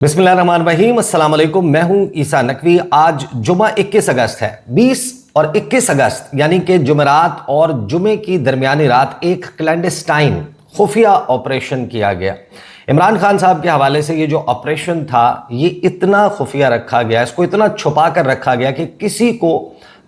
बिस्मिल्लाहिर्रहमानिर्रहीम, अस्सलाम वालेकुम। मैं हूं ईसा नकवी। आज जुमा 21 अगस्त है। 20 और 21 अगस्त यानी कि जुमेरात और जुमे की दरमियानी रात एक क्लैंडस्टाइन खुफिया ऑपरेशन किया गया। इमरान खान साहब के हवाले से ये जो ऑपरेशन था ये इतना खुफिया रखा गया, इसको इतना छुपा कर रखा गया कि किसी को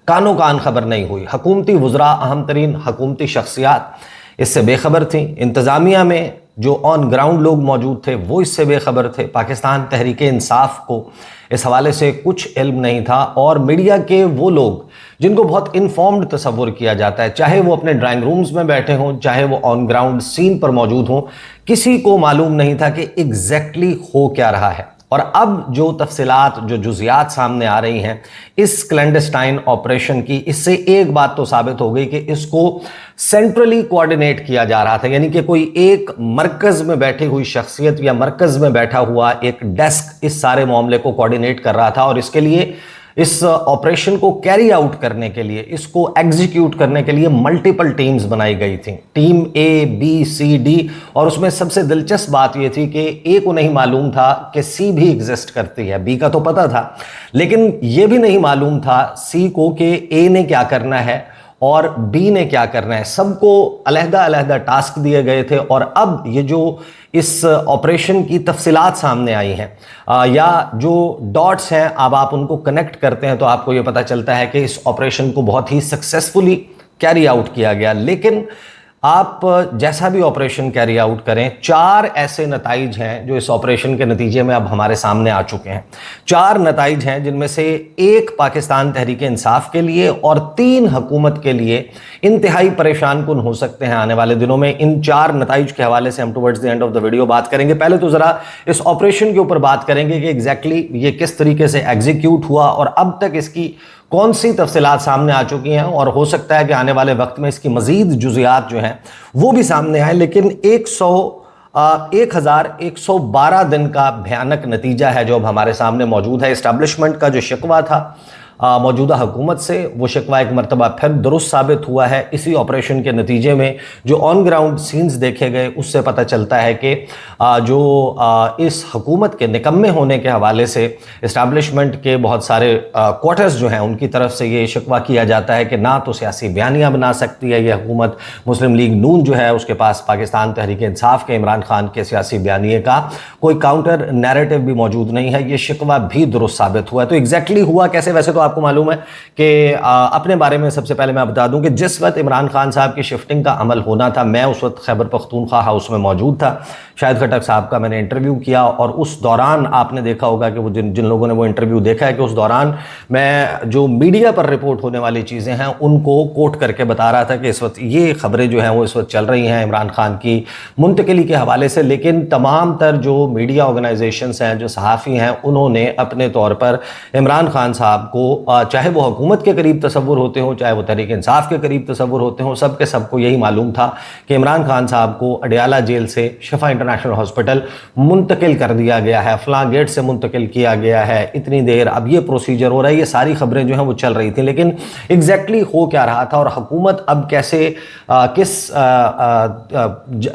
कानो कान खबर नहीं हुई। हुकूमती वज़रा, अहम तरीन हुकूमती शख्सियात इससे बेखबर थी। इंतज़ामिया में जो ऑन ग्राउंड लोग मौजूद थे वो इससे बेखबर थे। पाकिस्तान तहरीक इंसाफ को इस हवाले से कुछ इल्म नहीं था। और मीडिया के वो लोग जिनको बहुत इन्फॉर्म्ड तस्वुर किया जाता है, चाहे वो अपने ड्राइंग रूम्स में बैठे हों, चाहे वो ऑन ग्राउंड सीन पर मौजूद हों, किसी को मालूम नहीं था कि एग्जैक्टली हो क्या रहा है। और अब जो तफसीलात, जो जुजियात सामने आ रही हैं इस क्लैंडस्टाइन ऑपरेशन की, इससे एक बात तो साबित हो गई कि इसको सेंट्रली कोऑर्डिनेट किया जा रहा था। यानी कि कोई एक मरकज में बैठी हुई शख्सियत या मरकज में बैठा हुआ एक डेस्क इस सारे मामले को कोऑर्डिनेट कर रहा था। और इसके लिए, इस ऑपरेशन को कैरी आउट करने के लिए, इसको एग्जीक्यूट करने के लिए मल्टीपल टीम्स बनाई गई थी। टीम ए, बी, सी, डी। और उसमें सबसे दिलचस्प बात यह थी कि ए को नहीं मालूम था कि सी भी एग्जिस्ट करती है। बी का तो पता था, लेकिन यह भी नहीं मालूम था सी को कि ए ने क्या करना है और बी ने क्या करना है। सबको अलहदा अलहदा टास्क दिए गए थे। और अब ये जो इस ऑपरेशन की तफसीलात सामने आई हैं या जो डॉट्स हैं, अब आप उनको कनेक्ट करते हैं तो आपको ये पता चलता है कि इस ऑपरेशन को बहुत ही सक्सेसफुली कैरी आउट किया गया। लेकिन आप जैसा भी ऑपरेशन कैरी आउट करें, 4 ऐसे नताइज हैं जो इस ऑपरेशन के नतीजे में अब हमारे सामने आ चुके हैं। 4 नताइज हैं जिनमें से एक पाकिस्तान तहरीक इंसाफ के लिए और 3 हुकूमत के लिए इंतहाई परेशान कुन हो सकते हैं आने वाले दिनों में। इन 4 नताइज के हवाले से हम towards the end of the video बात करेंगे। पहले तो ज़रा इस ऑपरेशन के ऊपर बात करेंगे कि एग्जैक्टली ये किस तरीके से एग्जीक्यूट हुआ और अब तक इसकी कौन सी तफसीलात सामने आ चुकी हैं। और हो सकता है कि आने वाले वक्त में इसकी मजीद जुजियात जो हैं वो भी सामने आए। लेकिन 1112 दिन का भयानक नतीजा है जो अब हमारे सामने मौजूद है। इस्टेब्लिशमेंट का जो शिकवा था मौजूदा हुकूमत से, वो शिकवा एक मरतबा फिर दुरुस्त साबित हुआ है। इसी ऑपरेशन के नतीजे में जो ऑन ग्राउंड सीन्स देखे गए उससे पता चलता है कि इस हुकूमत के निकम्मे होने के हवाले से इस्टेब्लिशमेंट के बहुत सारे क्वार्टर्स जो हैं उनकी तरफ से ये शिकवा किया जाता है कि ना तो सियासी बयानियाँ बना सकती है ये हुकूमत। मुस्लिम लीग नून जो है उसके पास पाकिस्तान तहरीक इंसाफ के इमरान खान के सियासी बयानिए का कोई काउंटर नैरेटिव भी मौजूद नहीं है। ये शिकवा भी दुरुस्त साबित हुआ है। तो एग्जैक्टली हुआ कैसे? वैसे तो आपको मालूम है कि अपने बारे में सबसे पहले मैं बता दूं कि जिस वक्त इमरान खान साहब की शिफ्टिंग का अमल होना था, मैं उस वक्त खैबर पख्तूनख्वा हाउस में मौजूद था। शाहिद खटक साहब का मैंने इंटरव्यू किया और उस दौरान आपने देखा होगा कि वो जिन लोगों ने वो इंटरव्यू देखा है कि उस दौरान मैं जो मीडिया पर रिपोर्ट होने वाली चीज़ें हैं उनको कोट करके बता रहा था कि इस वक्त ये खबरें जो हैं वो इस वक्त चल रही हैं इमरान खान की मुंतकिली के हवाले से। लेकिन तमाम तर जो मीडिया ऑर्गेनाइजेशंस हैं, जो सहाफ़ी हैं, उन्होंने अपने तौर पर इमरान खान साहब को, चाहे वो हुकूमत के करीब तस्वुर होते हों, चाहे वो तहरीक इंसाफ के करीब तस्वुर होते हों, सब के सबको यही मालूम था कि इमरान खान साहब को अडियाला जेल से शिफा इंटरनेशनल हॉस्पिटल मुंतकिल कर दिया गया है, फलां गेट से मुंतकिल किया गया है, इतनी देर अब ये प्रोसीजर हो रहा है। ये सारी खबरें जो हैं वो चल रही थी। लेकिन एग्जैक्टली हो क्या रहा था और हुकूमत अब कैसे, किस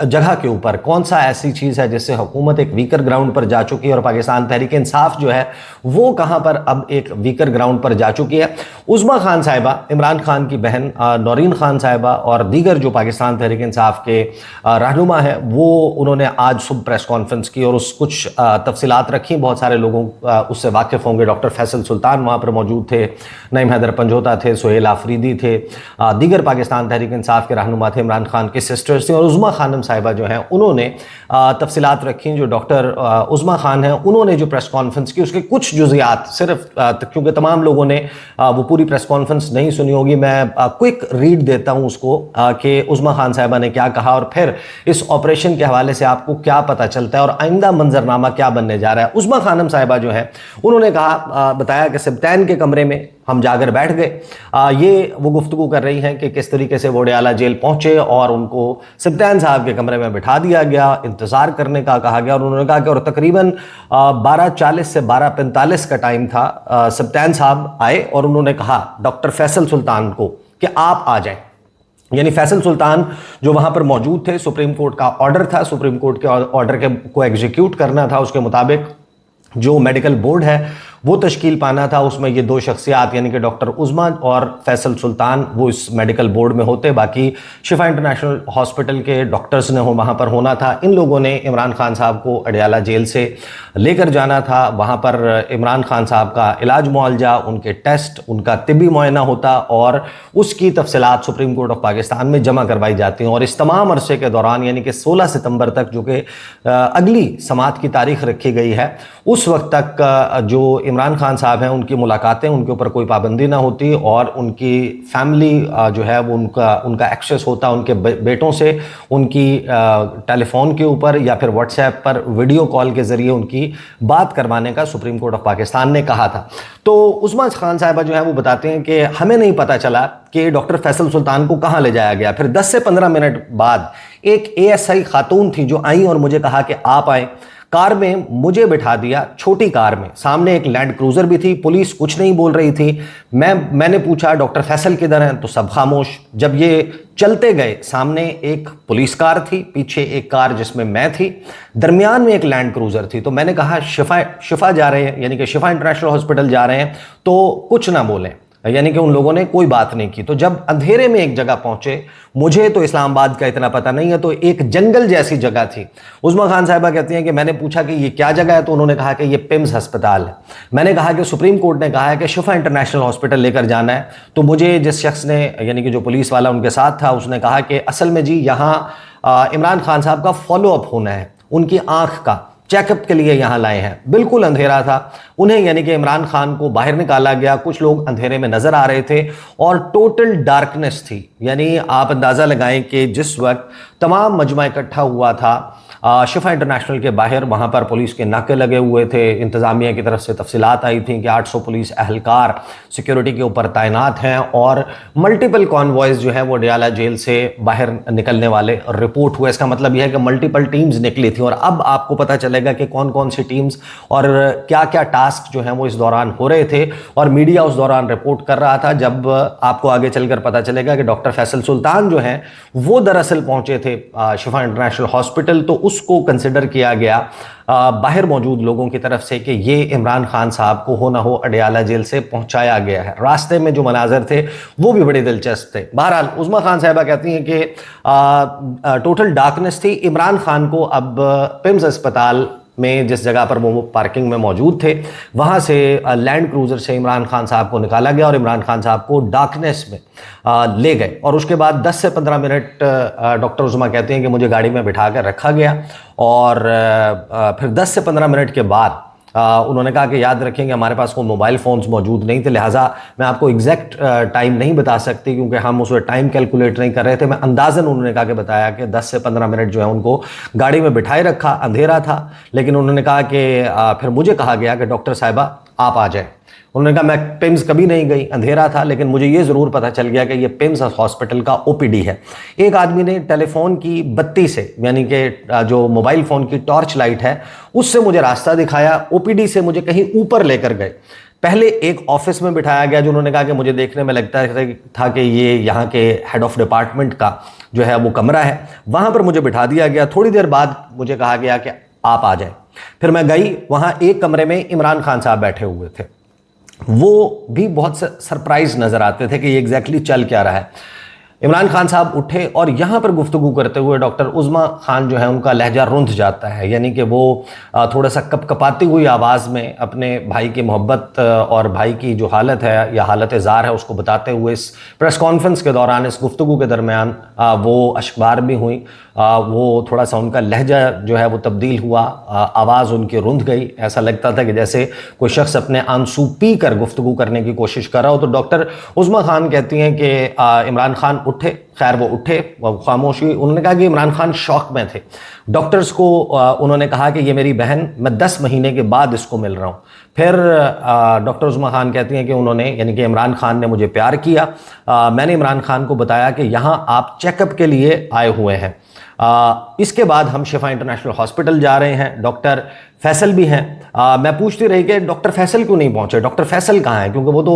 जगह के ऊपर, कौन सा ऐसी चीज़ है जिससे हुकूमत एक वीकर ग्राउंड पर जा चुकी है और पाकिस्तान तहरीक इंसाफ जो है वो कहाँ पर अब एक वीकर ग्राउंड पर जा चुकी है। उज़्मा खान साहिबा, इमरान खान की बहन नौरीन खान साहिबा और दीगर जो पाकिस्तान तहरीक इंसाफ के रहनुमा हैं, वो उन्होंने आज सुबह प्रेस कॉन्फ्रेंस की और उस कुछ तफसीलात रखी। बहुत सारे लोगों उससे वाकिफ़ होंगे। डॉक्टर फैसल सुल्तान वहाँ पर मौजूद थे, नईम हैदर पंजोता थे, सोहेल आफरीदी थे, दीगर पाकिस्तान तहरीक इंसाफ के रहनुमा थे, इमरान खान की सिस्टर्स थी। और उज़्मा खानम साहिबा जो हैं उन्होंने तफसीलात रखी। जो डॉक्टर उज़्मा खान हैं उन्होंने जो प्रेस कॉन्फ्रेंस की उसके कुछ जुज़ियात, सिर्फ क्योंकि तमाम लोगों ने वो पूरी प्रेस कॉन्फ्रेंस नहीं सुनी होगी, मैं क्विक रीड देता हूं उसको कि उज़्मा खान साहिबा ने क्या कहा और फिर इस ऑपरेशन के हवाले से आपको क्या पता चलता है और आइंदा मंजरनामा क्या बनने जा रहा है। उज़्मा खानम साहिबा जो है उन्होंने कहा, बताया कि सिब्तैन के कमरे में हम जाकर बैठ गए। ये वो गुफ्तगू कर रही हैं कि किस तरीके से वो अडियाला जेल पहुंचे और उनको सिब्तैन साहब के कमरे में बिठा दिया गया, इंतज़ार करने का कहा गया। और उन्होंने कहा कि और तकरीबन 12:40 से 12:45 का टाइम था। सिब्तैन साहब आए और उन्होंने कहा डॉक्टर फैसल सुल्तान को कि आप आ जाएं। यानी फैसल सुल्तान जो वहां पर मौजूद थे, सुप्रीम कोर्ट का ऑर्डर था, सुप्रीम कोर्ट के ऑर्डर को एग्जीक्यूट करना था, उसके मुताबिक जो मेडिकल बोर्ड है वो तश्कील पाना था, उसमें ये दो शख्सियात यानी कि डॉक्टर उज़मा और फैसल सुल्तान वो इस मेडिकल बोर्ड में होते, बाकी शिफा इंटरनेशनल हॉस्पिटल के डॉक्टर्स ने वहाँ पर होना था। इन लोगों ने इमरान खान साहब को अडयाला जेल से लेकर जाना था। वहाँ पर इमरान खान साहब का इलाज मुआलजा, उनके टेस्ट, उनका तिब्बी मुआयना होता और उसकी तफसीलात सुप्रीम कोर्ट ऑफ पाकिस्तान में जमा करवाई जाती हैं। और इस तमाम अरसे के दौरान यानी कि 16 सितंबर तक, जो कि अगली समात की तारीख रखी गई है, उस वक्त तक जो इमरान खान साहब हैं उनकी मुलाकातें, उनके ऊपर कोई पाबंदी ना होती और उनकी फैमिली जो है वो उनका एक्सेस होता उनके बेटों से, उनकी टेलीफोन के ऊपर या फिर व्हाट्सएप पर वीडियो कॉल के ज़रिए उनकी बात करवाने का सुप्रीम कोर्ट ऑफ पाकिस्तान ने कहा था। तो उस्मा खान साहिबा जो है वो बताते हैं कि हमें नहीं पता चला कि डॉक्टर फैसल सुल्तान को कहाँ ले जाया गया। फिर 10 से 15 मिनट बाद एक ASI खातून थी जो आई और मुझे कहा कि आप आए। कार में मुझे बिठा दिया, छोटी कार में, सामने एक लैंड क्रूजर भी थी। पुलिस कुछ नहीं बोल रही थी। मैंने पूछा डॉक्टर फैसल किधर हैं, तो सब खामोश। जब ये चलते गए, सामने एक पुलिस कार थी, पीछे एक कार जिसमें मैं थी, दरमियान में एक लैंड क्रूजर थी। तो मैंने कहा शिफा जा रहे हैं, यानी कि शिफा इंटरनेशनल हॉस्पिटल जा रहे हैं, तो कुछ ना बोलें, यानी कि उन लोगों ने कोई बात नहीं की। तो जब अंधेरे में एक जगह पहुंचे, मुझे तो इस्लामाबाद का इतना पता नहीं है, तो एक जंगल जैसी जगह थी। उस्मा खान साहिबा कहती हैं कि मैंने पूछा कि ये क्या जगह है, तो उन्होंने कहा कि ये पिम्स अस्पताल है। मैंने कहा कि सुप्रीम कोर्ट ने कहा है कि शिफा इंटरनेशनल हॉस्पिटल लेकर जाना है। तो मुझे जिस शख्स ने, यानी कि जो पुलिस वाला उनके साथ था, उसने कहा कि असल में जी यहाँ इमरान खान साहब का फॉलोअप होना है, उनकी आंख का चेकअप के लिए यहाँ लाए हैं। बिल्कुल अंधेरा था। उन्हें यानी कि इमरान खान को बाहर निकाला गया। कुछ लोग अंधेरे में नजर आ रहे थे और टोटल डार्कनेस थी। यानी आप अंदाज़ा लगाएं कि जिस वक्त तमाम मजमा इकट्ठा हुआ था शिफा इंटरनेशनल के बाहर, वहाँ पर पुलिस के नाके लगे हुए थे। इंतज़ामिया की तरफ से तफसीलात आई थी कि 800 पुलिस अहलकार सिक्योरिटी के ऊपर तैनात हैं और मल्टीपल कॉन्वॉयज़ जो है वो अडयाला जेल से बाहर निकलने वाले रिपोर्ट हुए। इसका मतलब यह है कि मल्टीपल टीम्स निकली थी। और अब आपको पता चलेगा कि कौन कौन सी टीम्स और क्या क्या टास्क जो हैं वो इस दौरान हो रहे थे और मीडिया उस दौरान रिपोर्ट कर रहा था। जब आपको आगे चलकर पता चलेगा कि डॉक्टर फैसल सुल्तान जो हैं वो दरअसल पहुंचे थे शिफा इंटरनेशनल हॉस्पिटल, तो उसको कंसिडर किया गया बाहर मौजूद लोगों की तरफ से कि ये इमरान खान साहब को हो ना हो अडयाला जेल से पहुंचाया गया है। रास्ते में जो मनाजर थे वो भी बड़े दिलचस्प थे। बहरहाल उस्मा खान साहिबा कहती हैं कि टोटल डार्कनेस थी। इमरान खान को अब पिम्स अस्पताल में, जिस जगह पर वो पार्किंग में मौजूद थे, वहाँ से लैंड क्रूज़र से इमरान खान साहब को निकाला गया और इमरान खान साहब को डार्कनेस में ले गए। और उसके बाद 10 से 15 मिनट डॉक्टर उस्मा कहते हैं कि मुझे गाड़ी में बिठा कर रखा गया और फिर 10 से 15 मिनट के बाद उन्होंने कहा कि याद रखेंगे हमारे पास कोई मोबाइल फ़ोन्स मौजूद नहीं थे, लिहाजा मैं आपको एग्जैक्ट टाइम नहीं बता सकती क्योंकि हम उसमें टाइम कैलकुलेट नहीं कर रहे थे। मैं अंदाज़न उन्होंने कहा कि बताया कि 10 से 15 मिनट जो है उनको गाड़ी में बिठाए रखा। अंधेरा था, लेकिन उन्होंने कहा कि फिर मुझे कहा गया कि डॉक्टर साहिबा आप आ जाए। उन्होंने कहा मैं पिम्स कभी नहीं गई, अंधेरा था, लेकिन मुझे ये ज़रूर पता चल गया कि ये पिम्स हॉस्पिटल का OPD है। एक आदमी ने टेलीफोन की बत्ती से, यानी कि जो मोबाइल फ़ोन की टॉर्च लाइट है, उससे मुझे रास्ता दिखाया। OPD से मुझे कहीं ऊपर लेकर गए। पहले एक ऑफिस में बिठाया गया जो उन्होंने कहा कि मुझे देखने में लगता था कि ये यहाँ के हेड ऑफ डिपार्टमेंट का जो है वो कमरा है। वहाँ पर मुझे बिठा दिया गया। थोड़ी देर बाद मुझे कहा गया कि आप आ जाए। फिर मैं गई, वहाँ एक कमरे में इमरान खान साहब बैठे हुए थे। वो भी बहुत सरप्राइज नजर आते थे कि ये एग्जैक्टली चल क्या रहा है। इमरान खान साहब उठे और यहाँ पर गुफ्तगू करते हुए डॉक्टर उज़मा खान जो है उनका लहजा रुंध जाता है, यानी कि वो थोड़ा सा कपकपाती हुई आवाज़ में अपने भाई की मोहब्बत और भाई की जो हालत है या हालत ज़ार है उसको बताते हुए इस प्रेस कॉन्फ्रेंस के दौरान, इस गुफ्तगू के दरमियान वो अश्कबार भी हुई। वो थोड़ा सा उनका लहजा जो है वो तब्दील हुआ, आवाज़ उनकी रुंध गई। ऐसा लगता था कि जैसे कोई शख्स अपने आंसू पी कर गुफ्तगू करने की कोशिश कर रहा हो। तो डॉक्टर उज़मा खान कहती हैं कि इमरान खान उठे। खैर वो उठे, वो खामोशी। उन्होंने कहा कि इमरान खान शौक में थे। डॉक्टर्स को उन्होंने कहा कि ये मेरी बहन, मैं 10 महीने के बाद इसको मिल रहा हूँ। फिर डॉक्टर उज़मा खान कहती हैं कि उन्होंने, यानी कि इमरान खान ने मुझे प्यार किया। मैंने इमरान खान को बताया कि यहाँ आप चेकअप के लिए आए हुए हैं। इसके बाद हम शिफा इंटरनेशनल हॉस्पिटल जा रहे हैं। डॉक्टर फैसल भी हैं। मैं पूछती रही कि डॉक्टर फैसल क्यों नहीं पहुंचे, डॉक्टर फैसल कहाँ हैं, क्योंकि वो तो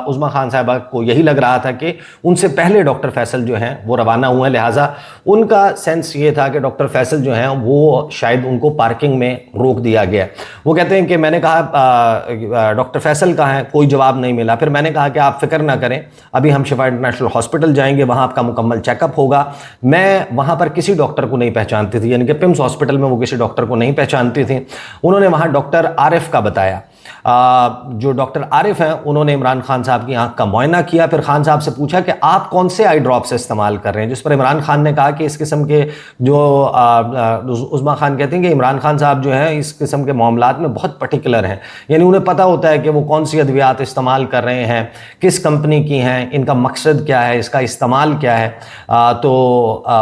उस्मा खान साहिबा को यही लग रहा था कि उनसे पहले डॉक्टर फैसल जो हैं वो रवाना हुए हैं, लिहाजा उनका सेंस ये था कि डॉक्टर फैसल जो हैं वो शायद उनको पार्किंग में रोक दिया गया। वो कहते हैं कि मैंने कहा डॉक्टर फैसल कहाँ हैं, कोई जवाब नहीं मिला। फिर मैंने कहा कि आप फिक्र ना करें, अभी हम शिफा इंटरनेशनल हॉस्पिटल जाएंगे, वहाँ आपका मुकम्मल चेकअप होगा। मैं वहाँ पर किसी डॉक्टर को नहीं पहचानती थी, यानी कि पिम्स हॉस्पिटल में वो किसी डॉक्टर को नहीं पहचानती थी। उन्होंने वहाँ डॉक्टर आरिफ का बताया। जो डॉक्टर आरिफ हैं उन्होंने इमरान खान साहब की आंख का मुआयना किया, फिर खान साहब से पूछा कि आप कौन से आई ड्रॉप्स इस्तेमाल कर रहे हैं, जिस पर इमरान खान ने कहा कि इस किस्म के जो उस्मा खान कहते हैं कि इमरान खान साहब जो हैं इस किस्म के मामलात में बहुत पर्टिकुलर हैं, यानी उन्हें पता होता है कि वो कौन सी अद्वियात इस्तेमाल कर रहे हैं, किस कंपनी की हैं, इनका मकसद क्या है, इसका इस्तेमाल क्या है।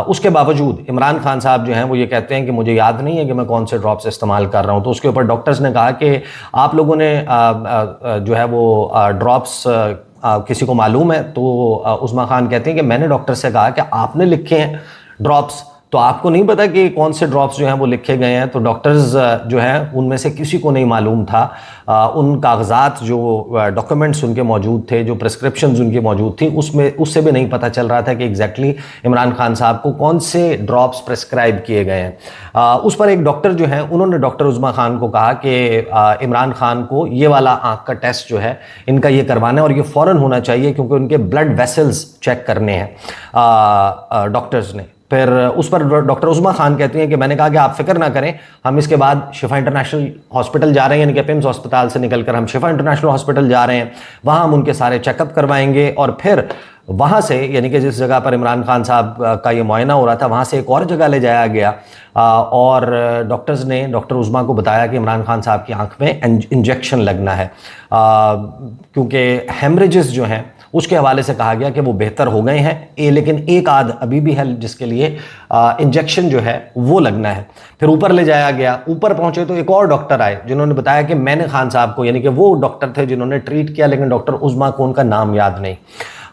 उसके बावजूद इमरान खान साहब जो हैं वो ये कहते हैं कि मुझे याद नहीं है कि मैं कौन से ड्रॉप्स इस्तेमाल कर रहा हूँ। तो उसके ऊपर डॉक्टर्स ने कहा कि आप लोगों ने जो है वो ड्रॉप्स किसी को मालूम है। तो उस्मा खान कहते हैं कि मैंने डॉक्टर से कहा कि आपने लिखे हैं ड्रॉप्स, तो आपको नहीं पता कि कौन से ड्रॉप्स जो हैं वो लिखे गए हैं। तो डॉक्टर्स जो हैं उनमें से किसी को नहीं मालूम था। उन कागजात जो डॉक्यूमेंट्स उनके मौजूद थे, जो प्रिस्क्रिप्शंस उनकी मौजूद थी, उसमें उससे भी नहीं पता चल रहा था कि एग्जैक्टली इमरान खान साहब को कौन से ड्रॉप्स प्रिस्क्राइब किए गए हैं। उस पर एक डॉक्टर जो है उन्होंने डॉक्टर उस्मा खान को कहा कि इमरान खान को ये वाला आँख का टेस्ट जो है इनका ये करवाना है और ये फ़ौरन होना चाहिए, क्योंकि उनके ब्लड वेसल्स चेक करने हैं डॉक्टर्स ने। फिर उस पर डॉक्टर उस्मा खान कहती हैं कि मैंने कहा कि आप फिक्र ना करें, हम इसके बाद शिफा इंटरनेशनल हॉस्पिटल जा रहे हैं, यानी कि पिम्स अस्पताल से निकलकर हम शिफा इंटरनेशनल हॉस्पिटल जा रहे हैं, वहाँ हम उनके सारे चेकअप करवाएंगे और फिर वहाँ से, यानी कि जिस जगह पर इमरान खान साहब का ये मुआयना हो रहा था, वहाँ से एक और जगह ले जाया गया और डॉक्टर्स ने डॉक्टर उस्मा को बताया कि इमरान खान साहब की आंख में इंजेक्शन लगना है, क्योंकि हेमरेजेस जो हैं उसके हवाले से कहा गया कि वो बेहतर हो गए हैं, लेकिन एक आध अभी भी है जिसके लिए इंजेक्शन जो है वो लगना है। फिर ऊपर ले जाया गया। ऊपर पहुंचे तो एक और डॉक्टर आए जिन्होंने बताया कि मैंने खान साहब को, यानी कि वो डॉक्टर थे जिन्होंने ट्रीट किया, लेकिन डॉक्टर उस्मा को उनका नाम याद नहीं।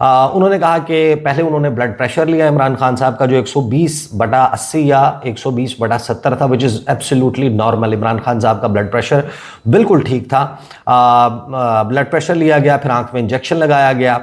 उन्होंने कहा कि पहले उन्होंने ब्लड प्रेशर लिया इमरान खान साहब का, जो 120/80 या 120/70 था, which is absolutely normal. Imran Khan साहब का ब्लड प्रेशर बिल्कुल ठीक था। ब्लड प्रेशर लिया गया, फिर आंख में इंजेक्शन लगाया गया।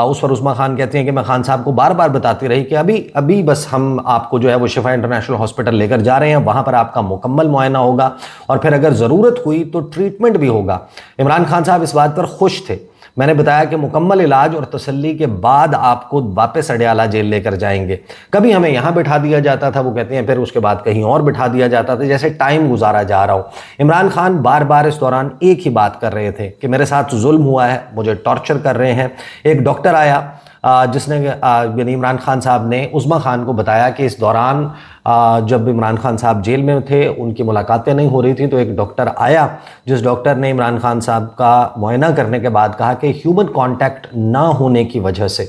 उस पर उस्मा खान कहते हैं कि मैं खान साहब को बार बार बताती रही कि अभी अभी बस हम आपको जो है वो शिफा इंटरनेशनल हॉस्पिटल लेकर जा रहे हैं, वहाँ पर आपका मुकम्मल मुआयना होगा और फिर अगर ज़रूरत हुई तो ट्रीटमेंट भी होगा। इमरान खान साहब इस बात पर खुश थे। मैंने बताया कि मुकम्मल इलाज और तसल्ली के बाद आपको वापस अडयाला जेल लेकर जाएंगे। कभी हमें यहाँ बिठा दिया जाता था, वो कहते हैं, फिर उसके बाद कहीं और बिठा दिया जाता था, जैसे टाइम गुजारा जा रहा हो। इमरान खान बार बार इस दौरान एक ही बात कर रहे थे कि मेरे साथ जुल्म हुआ है, मुझे टॉर्चर कर रहे हैं। एक डॉक्टर आया जिसने, यानी इमरान खान साहब ने उस्मा खान को बताया कि इस दौरान जब इमरान खान साहब जेल में थे उनकी मुलाकातें नहीं हो रही थी, तो एक डॉक्टर आया जिस डॉक्टर ने इमरान खान साहब का मुआयना करने के बाद कहा कि ह्यूमन कांटेक्ट ना होने की वजह से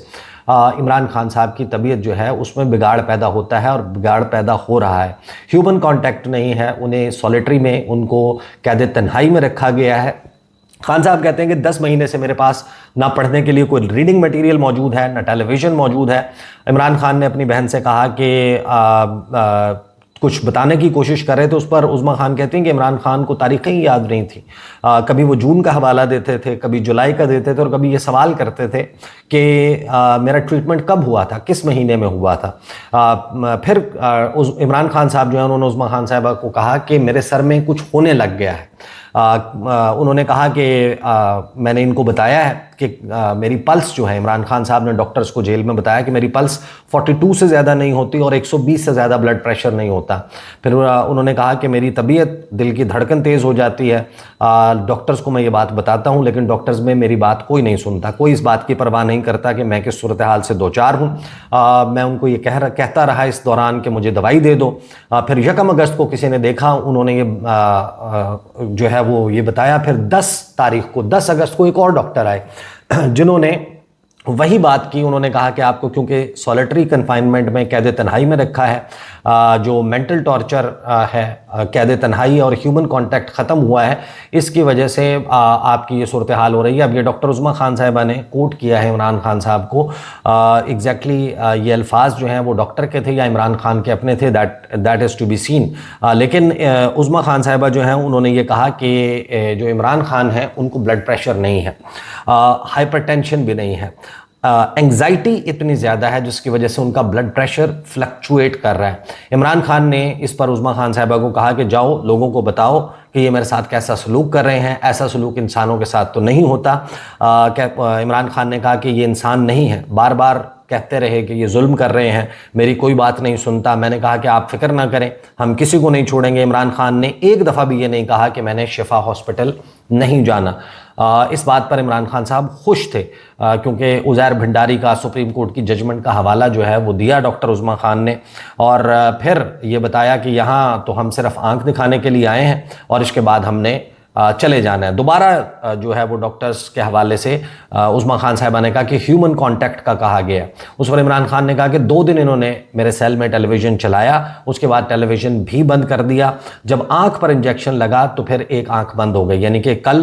इमरान खान साहब की तबीयत जो है उसमें बिगाड़ पैदा होता है और बिगाड़ पैदा हो रहा है। ह्यूमन कांटेक्ट नहीं है, उन्हें सॉलिटरी में, उनको कैद तन्हाई में रखा गया है। खान साहब कहते हैं कि 10 महीने से मेरे पास ना पढ़ने के लिए कोई रीडिंग मटेरियल मौजूद है, ना टेलीविज़न मौजूद है। इमरान खान ने अपनी बहन से कहा कि कुछ बताने की कोशिश कर रहे थे। उस पर उस्मा खान कहते हैं कि इमरान खान को तारीखें ही याद नहीं थी। कभी वो जून का हवाला देते थे, कभी जुलाई का देते थे और कभी ये सवाल करते थे कि मेरा ट्रीटमेंट कब हुआ था, किस महीने में हुआ था। फिर इमरान खान साहब जो है उन्होंने उस्मा खान साहबा को कहा कि मेरे सर में कुछ होने लग गया है। उन्होंने कहा कि मैंने इनको बताया है कि मेरी पल्स जो है, इमरान खान साहब ने डॉक्टर्स को जेल में बताया कि मेरी पल्स 42 से ज़्यादा नहीं होती और 120 से ज़्यादा ब्लड प्रेशर नहीं होता। फिर उन्होंने कहा कि मेरी तबीयत, दिल की धड़कन तेज़ हो जाती है। डॉक्टर्स को मैं ये बात बताता हूँ, लेकिन डॉक्टर्स में मेरी बात कोई नहीं सुनता, कोई इस बात की परवाह नहीं करता कि मैं किस सूरत हाल से दो चार हूँ। मैं उनको ये कहता रहा इस दौरान कि मुझे दवाई दे दो। फिर 1 अगस्त को किसी ने देखा, उन्होंने ये जो है वो ये बताया। फिर 10 अगस्त को एक और डॉक्टर आए जिन्होंने वही बात की। उन्होंने कहा कि आपको क्योंकि सॉलिटरी कन्फाइनमेंट में, कैद तन्हाई में रखा है, जो मेंटल टॉर्चर है, कैद तन्हाई और ह्यूमन कांटेक्ट ख़त्म हुआ है, इसकी वजह से आपकी ये सूरत हाल हो रही है। अब ये डॉक्टर उज़्मा खान साहिबा ने कोट किया है इमरान खान साहब को। एग्जैक्टली ये अल्फाज जो हैं वो डॉक्टर के थे या इमरान खान के अपने थे, that is to be seen. लेकिन उज़्मा खान साहिबा जो हैं उन्होंने ये कहा कि जो इमरान खान है उनको ब्लड प्रेशर नहीं है, हाइपरटेंशन भी नहीं है, एंग्जाइटी इतनी ज़्यादा है जिसकी वजह से उनका ब्लड प्रेशर फ्लक्चुएट कर रहा है। इमरान खान ने इस पर उज़्मा खान साहिबा को कहा कि जाओ लोगों को बताओ कि ये मेरे साथ कैसा सलूक कर रहे हैं, ऐसा सलूक इंसानों के साथ तो नहीं होता। इमरान खान ने कहा कि ये इंसान नहीं है, बार बार कहते रहे कि ये जुल्म कर रहे हैं, मेरी कोई बात नहीं सुनता। मैंने कहा कि आप फिक्र ना करें, हम किसी को नहीं छोड़ेंगे। इमरान खान ने एक दफ़ा भी ये नहीं कहा कि मैंने शिफा हॉस्पिटल नहीं जाना। इस बात पर इमरान खान साहब खुश थे क्योंकि उज़ैर भंडारी का सुप्रीम कोर्ट की जजमेंट का हवाला जो है वो दिया डॉक्टर उज़्मा खान ने, और फिर ये बताया कि यहाँ तो हम सिर्फ आंख दिखाने के लिए आए हैं और इसके बाद हमने चले जाना है। दोबारा जो है वो डॉक्टर्स के हवाले से उज़्मा खान साहिबा ने कहा कि ह्यूमन कांटेक्ट का कहा गया। उस पर इमरान खान ने कहा कि 2 दिन इन्होंने मेरे सेल में टेलीविज़न चलाया, उसके बाद टेलीविज़न भी बंद कर दिया। जब आंख पर इंजेक्शन लगा तो फिर एक आंख बंद हो गई, यानी कि कल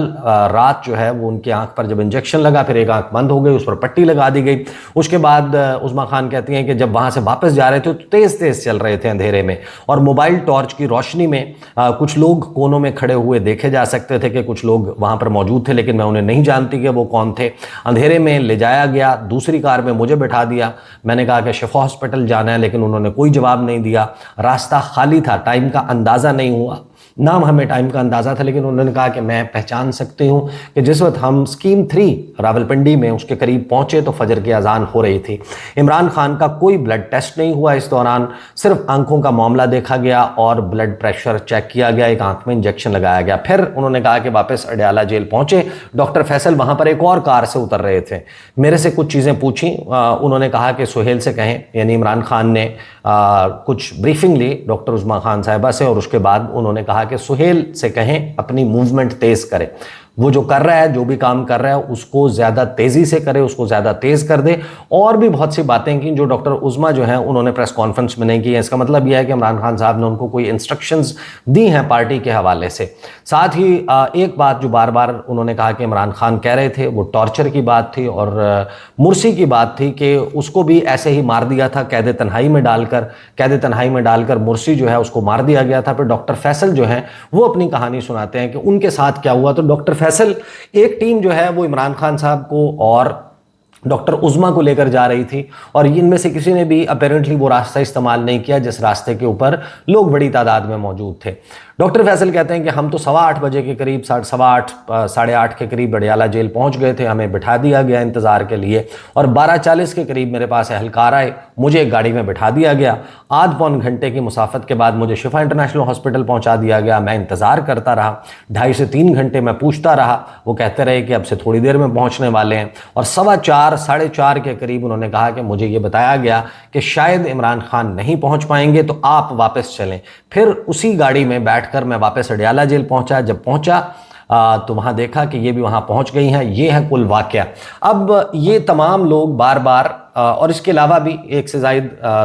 रात जो है वो उनकी आंख पर जब इंजेक्शन लगा फिर एक आंख बंद हो गई, उस पर पट्टी लगा दी गई। उसके बाद उज़्मा खान कहती हैं कि जब वहाँ से वापस जा रहे थे तो तेज़ तेज़ चल रहे थे अंधेरे में, और मोबाइल टॉर्च की रोशनी में कुछ लोग कोनों में खड़े हुए देखे जा सकते थे कि कुछ लोग वहां पर मौजूद थे, लेकिन मैं उन्हें नहीं जानती कि वो कौन थे। अंधेरे में ले जाया गया, दूसरी कार में मुझे बैठा दिया। मैंने कहा कि शिफा हॉस्पिटल जाना है, लेकिन उन्होंने कोई जवाब नहीं दिया। रास्ता खाली था, टाइम का अंदाज़ा नहीं हुआ, नाम हमें टाइम का अंदाज़ा था, लेकिन उन्होंने कहा कि मैं पहचान सकती हूँ कि जिस वक्त हम स्कीम 3 रावलपिंडी में उसके करीब पहुँचे तो फजर की अजान हो रही थी। इमरान खान का कोई ब्लड टेस्ट नहीं हुआ इस दौरान, सिर्फ आंखों का मामला देखा गया और ब्लड प्रेशर चेक किया गया, एक आंख में इंजेक्शन लगाया गया। फिर उन्होंने कहा कि वापस अडयाला जेल पहुँचे। डॉक्टर फैसल वहाँ पर एक और कार से उतर रहे थे, मेरे से कुछ चीज़ें पूछी। उन्होंने कहा कि सुहेल से कहें, यानी इमरान खान ने कुछ ब्रीफिंग ली डॉक्टर उज़्मा खान साहिबा से, और उसके बाद उन्होंने कहा कि सुहेल से कहें अपनी मूवमेंट तेज करे, वो जो कर रहा है, जो भी काम कर रहा है उसको ज़्यादा तेज़ी से करे, उसको ज़्यादा तेज़ कर दे। और भी बहुत सी बातें की जो डॉक्टर उज़्मा जो हैं उन्होंने प्रेस कॉन्फ्रेंस में नहीं की है। इसका मतलब यह है कि इमरान खान साहब ने उनको कोई इंस्ट्रक्शंस दी हैं पार्टी के हवाले से। साथ ही एक बात जो बार बार उन्होंने कहा कि इमरान खान कह रहे थे वो टॉर्चर की बात थी और मुर्सी की बात थी कि उसको भी ऐसे ही मार दिया था, कैद तन्हाई में डालकर मुर्सी जो है उसको मार दिया गया था। फिर डॉक्टर फैसल जो हैं वो अपनी कहानी सुनाते हैं कि उनके साथ क्या हुआ। तो डॉक्टर फैसल, एक टीम जो है वो इमरान खान साहब को और डॉक्टर उज़्मा को लेकर जा रही थी, और इनमें से किसी ने भी अपेरेंटली वो रास्ता इस्तेमाल नहीं किया जिस रास्ते के ऊपर लोग बड़ी तादाद में मौजूद थे। डॉक्टर फैसल कहते हैं कि हम तो 8:15 बजे के करीब, 8:30 साढ़े 8 के करीब अडयाला जेल पहुंच गए थे। हमें बिठा दिया गया इंतज़ार के लिए, और 12:40 के करीब मेरे पास एहलकार आए, मुझे एक गाड़ी में बिठा दिया गया। आध पौन घंटे की मुसाफत के बाद मुझे शिफा इंटरनेशनल हॉस्पिटल पहुंचा दिया गया। मैं इंतज़ार करता रहा, 2.5 से 3 घंटे मैं पूछता रहा। वो कहते रहे कि अब से थोड़ी देर में पहुँचने वाले हैं, और 4:15 साढ़े 4 के करीब उन्होंने कहा कि मुझे ये बताया गया कि शायद इमरान खान नहीं पहुँच पाएंगे तो आप वापस चलें। फिर उसी गाड़ी में बैठकर मैं वापस अडयाला जेल पहुंचा। जब पहुंचा तो वहां देखा कि ये भी वहां पहुंच गई हैं। ये है कुल वाकया। अब ये तमाम लोग बार बार, और इसके अलावा भी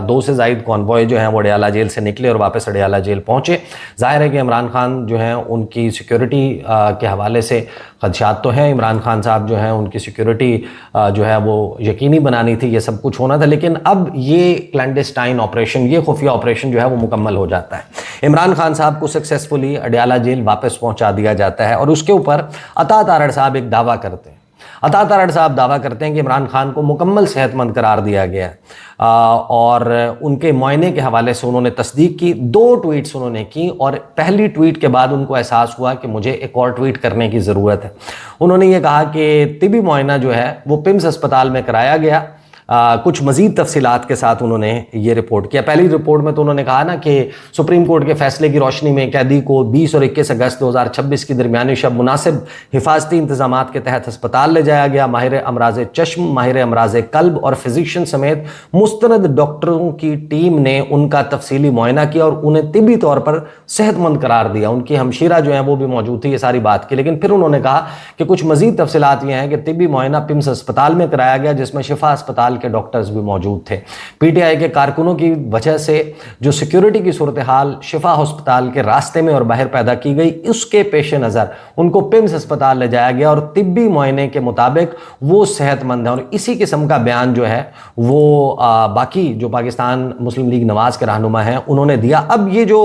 2 से ज़ायद कॉन्वॉय जो हैं वो अडयाला जेल से निकले और वापस अडयाला जेल पहुंचे। जाहिर है कि इमरान खान जो हैं उनकी सिक्योरिटी के हवाले से खदशात तो हैं। इमरान खान साहब जो हैं उनकी सिक्योरिटी जो है वो यकीनी बनानी थी, ये सब कुछ होना था। लेकिन अब ये क्लैंडस्टाइन ऑपरेशन, ये खुफिया ऑपरेशन जो है वो मुकम्मल हो जाता है। इमरान खान साहब को सक्सेसफुली अडयाला जेल वापस पहुंचा दिया जाता है, और उसके ऊपर अता तारड़ साहब एक दावा करते हैं। अता तारड़ साहब दावा करते हैं कि इमरान खान को मुकम्मल सेहतमंद करार दिया गया है, और उनके मुआयने के हवाले से उन्होंने तस्दीक की। 2 ट्वीट्स उन्होंने की, और पहली ट्वीट के बाद उनको एहसास हुआ कि मुझे एक और ट्वीट करने की ज़रूरत है। उन्होंने ये कहा कि तिबी मुआयना जो है वो पिम्स अस्पताल में कराया गया। कुछ मज़ीद तफसीलात के साथ उन्होंने ये रिपोर्ट किया। पहली रिपोर्ट में तो उन्होंने कहा ना कि सुप्रीम कोर्ट के फैसले की रोशनी में कैदी को 20 और 21 अगस्त 2026 की दरमियानी शब मुनासिब हिफाजती इंतजाम के तहत अस्पताल ले जाया गया। माहिर अमराज चश्म, माहिर अमराज कल्ब और फिजिशियन समेत मुस्तनद डॉक्टरों की टीम ने उनका तफसीली मुआयना किया और उन्हें तिबी तौर पर सेहतमंद करार दिया। उनकी हमशीरा जो है वो भी मौजूद थी, ये सारी बात की। लेकिन फिर उन्होंने कहा कि कुछ मज़ीद तफसीलात ये हैं कि तिबी मुआयना पिम्स अस्पताल में कराया गया, जिसमें शिफा अस्पताल के डॉक्टर्स भी मौजूद थे। पीटीआई के कारकुनों की वजह से जो सिक्योरिटी की सूरत हाल शिफा अस्पताल के रास्ते में और बाहर पैदा की गई, उसके पेश नज़र उनको पिम्स अस्पताल ले जाया गया और तिब्बी मुआयने के मुताबिक वो सेहतमंद है। और इसी किस्म का बयान जो है वो बाकी जो पाकिस्तान मुस्लिम लीग नवाज के रहनुमा हैं उन्होंने दिया। अब ये जो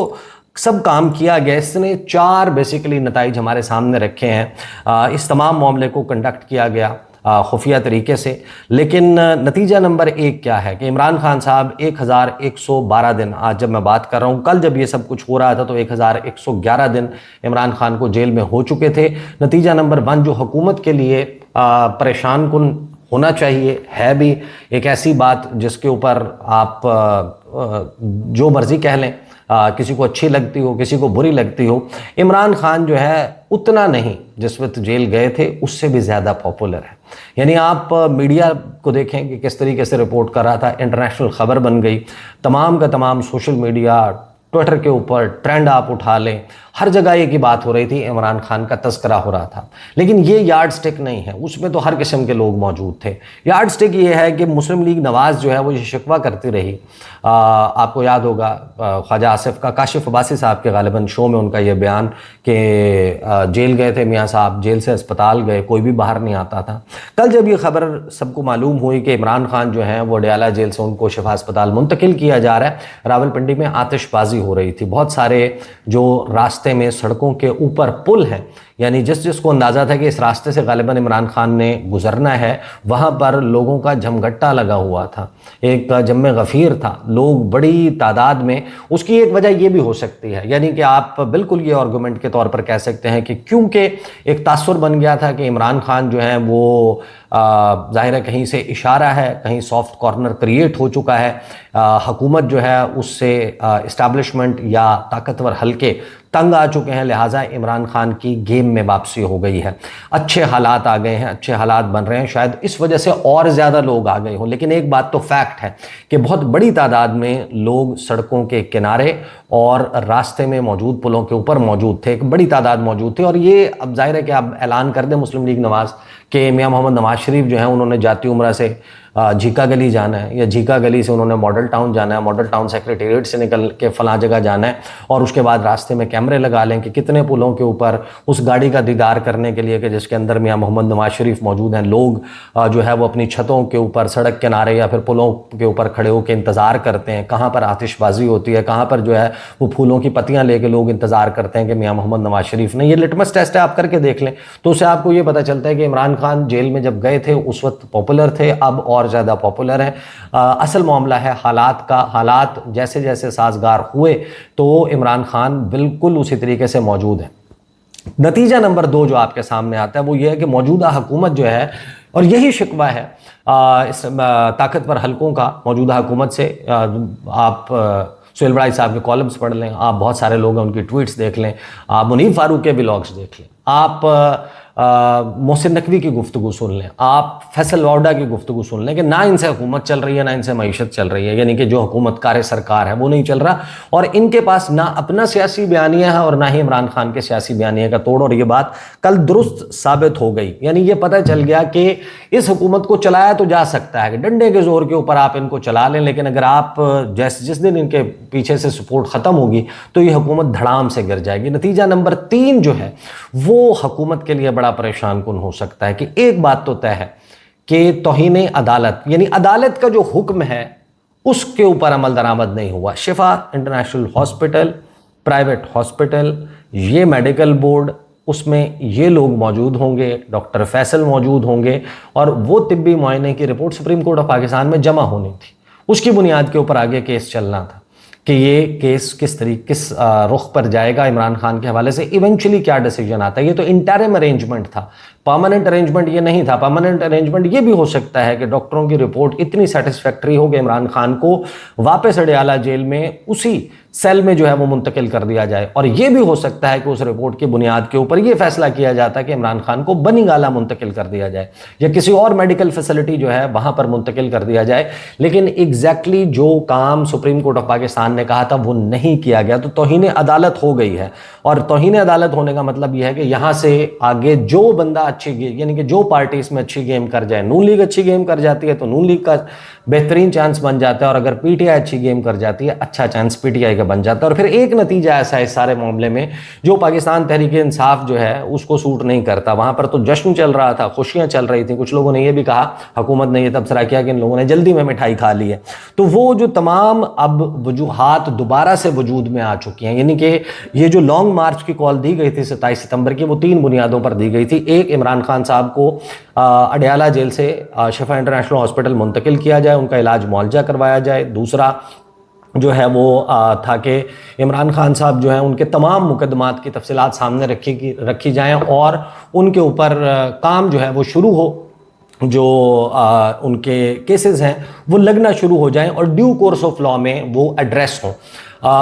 सब काम किया गया, इसने 4 बेसिकली नताइज हमारे सामने रखे हैं। इस तमाम मामले को कंडक्ट किया गया खुफिया तरीके से, लेकिन नतीजा नंबर 1 क्या है कि इमरान खान साहब 1112 दिन, आज जब मैं बात कर रहा हूँ, कल जब ये सब कुछ हो रहा था तो 1111 दिन इमरान खान को जेल में हो चुके थे। नतीजा नंबर 1 जो हुकूमत के लिए परेशान कुन होना चाहिए, है भी एक ऐसी बात जिसके ऊपर आप जो मर्जी कह लें, किसी को अच्छी लगती हो, किसी को बुरी लगती हो, इमरान खान जो है उतना नहीं जिस वक्त जेल गए थे उससे भी ज़्यादा पॉपुलर है। यानी आप मीडिया को देखें कि किस तरीके से रिपोर्ट कर रहा था, इंटरनेशनल खबर बन गई, तमाम का तमाम सोशल मीडिया, ट्विटर के ऊपर ट्रेंड आप उठा लें, हर जगह एक ही बात हो रही थी, इमरान खान का तस्करा हो रहा था। लेकिन ये यार्ड स्टिक नहीं है, उसमें तो हर किस्म के लोग मौजूद थे। यार्ड स्टिक ये है कि मुस्लिम लीग नवाज जो है वो ये शिकवा करती रही। आपको याद होगा ख्वाजा आसिफ का, काशिफ अब्बासी साहब के गालिबन शो में उनका ये बयान कि जेल गए थे मियाँ साहब, जेल से अस्पताल गए, कोई भी बाहर नहीं आता था। कल जब ये खबर सबको मालूम हुई कि इमरान खान जो है वो डयाला जेल से उनको शिफा अस्पताल मुंतकिल किया जा रहा है, रावलपिंडी में आतिशबाजी हो रही थी। बहुत सारे जो रास्ते में सड़कों के ऊपर पुल हैं, यानी जिसको अंदाज़ा था कि इस रास्ते से गालिबन इमरान खान ने गुजरना है, वहाँ पर लोगों का जमघट्टा लगा हुआ था, एक जम्मे गफ़ीर था, लोग बड़ी तादाद में। उसकी एक वजह यह भी हो सकती है, यानी कि आप बिल्कुल ये आर्गूमेंट के तौर पर कह सकते हैं कि क्योंकि एक तासुर बन गया था कि इमरान खान जो है वो ज़ाहिर है कहीं से इशारा है, कहीं सॉफ्ट कॉर्नर क्रिएट हो चुका है, हुकूमत जो है उससे इस्टेब्लिशमेंट या ताकतवर हल्के तंग आ चुके हैं, लिहाजा इमरान खान की गेम में वापसी हो गई है। अच्छे हालात आ गए हैं, अच्छे हालात बन रहे हैं, शायद इस वजह से और ज़्यादा लोग आ गए हों। लेकिन एक बात तो फैक्ट है कि बहुत बड़ी तादाद में लोग सड़कों के किनारे और रास्ते में मौजूद पुलों के ऊपर मौजूद थे, एक बड़ी तादाद मौजूद थी। और ये अब जाहिर है कि अब ऐलान कर दें मुस्लिम लीग नवाज के मियाँ मोहम्मद नवाज शरीफ जो है उन्होंने जाती उम्रा से झीका गली जाना है, या झीका गली से उन्होंने मॉडल टाउन जाना है, मॉडल टाउन सेक्रेटेरिएट से निकल के फलां जगह जाना है, और उसके बाद रास्ते में कैमरे लगा लें कि कितने पुलों के ऊपर उस गाड़ी का दीदार करने के लिए कि जिसके अंदर मियाँ मोहम्मद नवाज शरीफ मौजूद हैं, लोग जो है वो अपनी छतों के ऊपर, सड़क किनारे या फिर पुलों के ऊपर खड़े होकर इंतज़ार करते हैं, कहाँ पर आतिशबाजी होती है, कहाँ पर जो है वो फूलों की पत्तियाँ लेके लोग इंतज़ार करते हैं कि मियाँ मोहम्मद नवाज शरीफ ने। ये लिटमस टेस्ट है, आप करके देख लें तो उससे आपको ये पता चलता है कि इमरान खान जेल में जब गए थे उस वक्त पॉपुलर थे, अब और ज़्यादा पॉपुलर है। असल मामला है हालात का, हालात जैसे जैसे साजगार हुए तो इमरान खान बिल्कुल उसी तरीके से मौजूद है। नतीजा नंबर 2 जो आपके सामने आता है वो ये है कि मौजूदा हुकूमत जो है, और यही शिकवा है इस ताकतवर हलकों का मौजूदा हुकूमत से, आप सुहेल बड़ाई साहब के कॉलम्स पढ़ लें, आप बहुत सारे लोग हैं उनकी ट्वीट्स देख लें, आप मुनीब फारूक के व्लॉग्स देख लें, आप मोहसिन नकवी की गुफ्तगू सुन लें, आप फैसल वाउडा की गुफ्तगू सुन लें कि ना इनसे हुकूमत चल रही है ना इनसे मईशत चल रही है, यानी कि जो हुकूमतकार सरकार है वो नहीं चल रहा, और इनके पास ना अपना सियासी बयानिया है और ना ही इमरान खान के सियासी बयानिया का तोड़। और ये बात कल दुरुस्त साबित हो गई, यानी ये पता चल गया कि इस हुकूमत को चलाया तो जा सकता है कि डंडे के जोर के ऊपर आप इनको चला लें, लेकिन अगर आप जिस दिन इनके पीछे से सपोर्ट ख़त्म होगी तो ये हुकूमत धड़ाम से गिर जाएगी। नतीजा नंबर 3 जो है वो हुकूमत के लिए बड़ा परेशान कुन हो सकता है कि एक बात तो तय है कि तौहीन अदालत, यानी अदालत का जो हुक्म है उसके ऊपर अमल दरामद नहीं हुआ। शिफा इंटरनेशनल हॉस्पिटल, प्राइवेट हॉस्पिटल, ये मेडिकल बोर्ड, उसमें ये लोग मौजूद होंगे, डॉक्टर फैसल मौजूद होंगे, और वो तिब्बी मुआयने की report supreme court of Pakistan में जमा होनी थी। उसकी बुनियाद के ऊपर आगे केस चलना था कि ये केस किस रुख पर जाएगा इमरान खान के हवाले से, इवेंचुअली क्या डिसीजन आता है। ये तो इंटरिम अरेंजमेंट था, परमानेंट अरेंजमेंट ये नहीं था। परमानेंट अरेंजमेंट ये भी हो सकता है कि डॉक्टरों की रिपोर्ट इतनी सेटिस्फैक्ट्री हो कि इमरान खान को वापस अडयाला जेल में उसी सेल में जो है वो मुंतकिल कर दिया जाए, और ये भी हो सकता है कि उस रिपोर्ट की बुनियाद के ऊपर ये फैसला किया जाता है कि इमरान खान को बनीगाला मुंतकिल कर दिया जाए या किसी और मेडिकल फैसिलिटी जो है वहाँ पर मुंतकिल कर दिया जाए। लेकिन एग्जैक्टली जो काम सुप्रीम कोर्ट ऑफ पाकिस्तान ने कहा था वो नहीं किया गया, तो तौहीन अदालत हो गई है। और तौहीन अदालत होने का मतलब यह है कि यहाँ से आगे जो बंदा यानी कि जो पार्टी इसमें अच्छी गेम कर जाए, नून लीग अच्छी गेम कर जाती है तो नून लीग का बेहतरीन चांस बन जाता है, और अगर पीटीआई अच्छी गेम कर जाती है अच्छा चांस पीटीआई का बन जाता है। और फिर एक नतीजा ऐसा है इस सारे मामले में जो पाकिस्तान तहरीक इंसाफ जो है उसको सूट नहीं करता। वहां पर तो जश्न चल रहा था, खुशियां चल रही थी, कुछ लोगों ने यह भी कहा, हुकूमत ने यह तबसरा किया कि इन लोगों ने जल्दी में मिठाई खा ली है। तो वो जो तमाम अब वजूहात दोबारा से वजूद में आ चुकी हैं, यानी कि ये जो लॉन्ग मार्च की कॉल दी गई थी 27 सितंबर की, वो 3 बुनियादों पर दी गई थी। एक, इमरान खान साहब को अडयाला जेल से शिफा इंटरनेशनल हॉस्पिटल मुंतकिल किया जाए, उनका इलाज मुआवजा करवाया जाए। दूसरा जो है वो था कि इमरान खान साहब जो है उनके तमाम मुकदमात की तफसीलात सामने रखी जाएं और उनके ऊपर काम जो है वो शुरू हो, जो उनके केसेस हैं वो लगना शुरू हो जाएं और ड्यू कोर्स ऑफ लॉ में वो एड्रेस हों।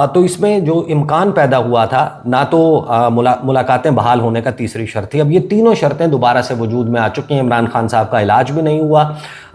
तो इसमें जो इम्कान पैदा हुआ था, ना तो मुलाकातें बहाल होने का तीसरी शर्त थी, अब ये तीनों शर्तें दोबारा से वजूद में आ चुकी हैं। इमरान खान साहब का इलाज भी नहीं हुआ,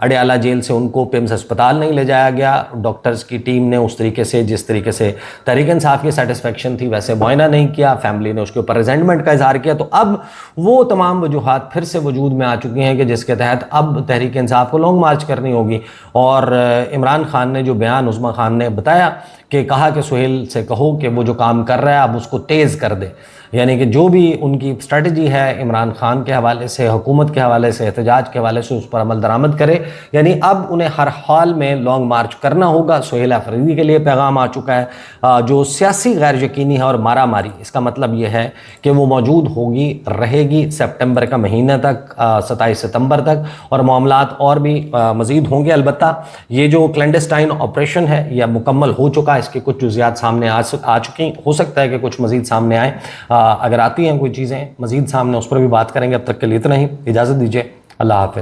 अडयाला जेल से उनको पिम्स अस्पताल नहीं ले जाया गया, डॉक्टर्स की टीम ने उस तरीके से जिस तरीके से तहरीक इंसाफ की सेटिस्फेक्शन थी वैसे मुआयना नहीं किया, फैमिली ने उसके ऊपर रिजेंटमेंट का इजहार किया। तो अब वो तमाम वजूहात फिर से वजूद में आ चुकी हैं कि जिसके तहत अब तहरीक इंसाफ को लॉन्ग मार्च करनी होगी। और इमरान खान ने जो बयान उस्मा खान ने बताया कि कहा कि सुहेल से कहो कि वो जो काम कर रहा है अब उसको तेज़ कर दे, यानी कि जो भी उनकी स्ट्रेटजी है इमरान खान के हवाले से, हुकूमत के हवाले से, एहतजाज के हवाले से, उस पर अमल दरामद करे। यानी अब उन्हें हर हाल में लॉन्ग मार्च करना होगा। सुहेल अफरीदी के लिए पैगाम आ चुका है। जो सियासी गैर यकीनी है और मारा मारी, इसका मतलब यह है कि वो मौजूद होगी, रहेगी सितंबर का महीना तक, 27 सितंबर तक, और मामलात और भी मज़ीद होंगे। अलबत्ता ये जो क्लैंडस्टाइन ऑपरेशन है यह मुकम्मल हो चुका है, इसके कुछ जुज़ियात सामने आ चुकी, हो सकता है कि कुछ मज़ीद सामने आए। अगर आती हैं कोई चीज़ें मज़ीद सामने उस पर भी बात करेंगे। अब तक के लिए इतना ही, इजाज़त दीजिए, अल्लाह हाफ़िज़।